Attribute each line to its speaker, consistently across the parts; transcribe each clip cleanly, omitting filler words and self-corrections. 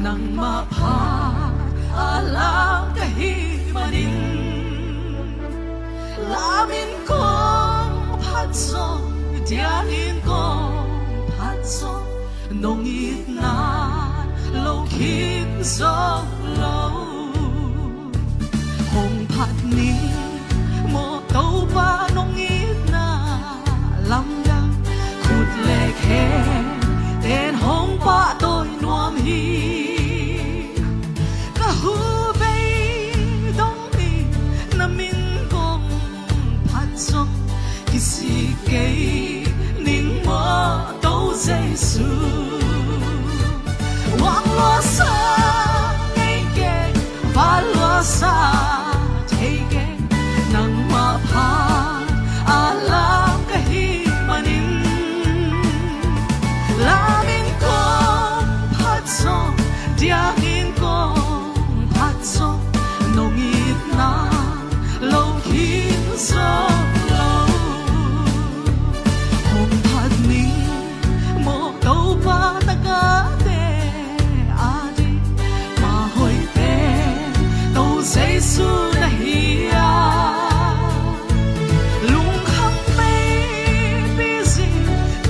Speaker 1: nang mapaalam kahimanin lamin kong patso diyanin kong patso nong itna lâu khiến gió lâu hồng phạt ní một tàu ba nông ít na lâm đăng khụt lệ khe tên hồng ba tôi nuông hi cả hu bay đông đi nằm in công phạt gió khi si cây nín mơ tàu dây su Wang lo sa ngay keng và lo sa thấy keng nang ma pha alam kahimanin lamin kong patso diangin kong patso nong itna lâu khiến gió lâu hồng phạt ning một câu ba ta ca giêsu na hiya lung khang mây busy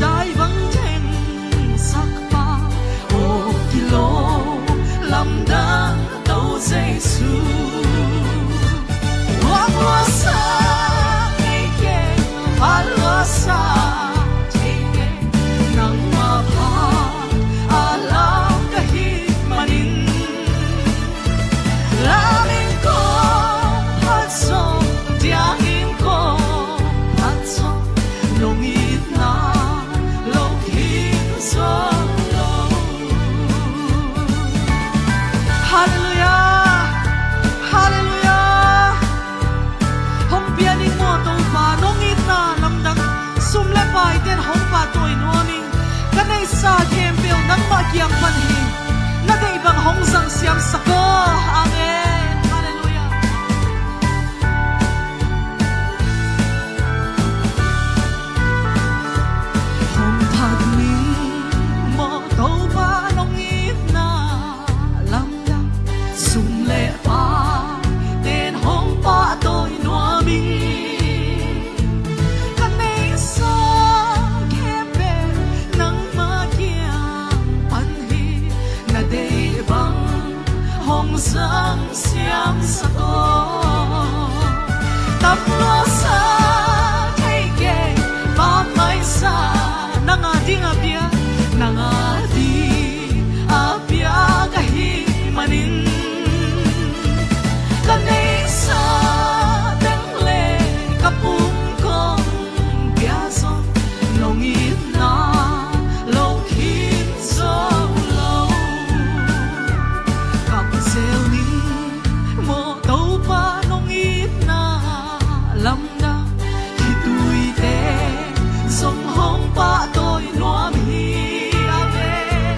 Speaker 1: dai vắng thèn sắc pa ô kilo lam đăng tàu giêsu wang lo sa ngay keng và lo sa thấy keng nang ma pha alam kahimanin sa kem bel nang ma kiang pan hi na dei bang hong sang siam sako amen hallelujah hong thad ni mo to ba nong it na lam da sum le pa ten hong pa tôi noa mi sang xiang sa to tập lo sa thấy keng ba mai sa nang ading abia kahimanin kanay sa teng le kapung kong biaso nong itna lâu khiến gió lâm na khi tuổi trẻ sông hồng ba tôi loa mi ame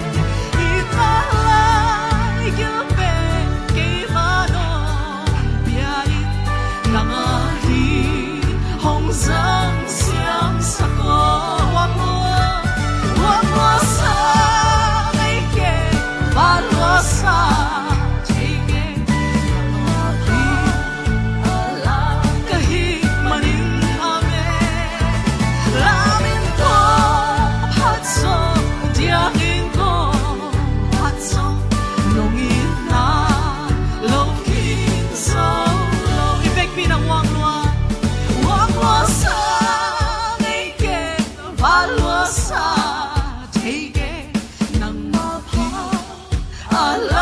Speaker 1: ita lai kia pe ke ma no biai nang hi hồng giang xiam sa ko wang lo sa ngay ke ba lo sa Allah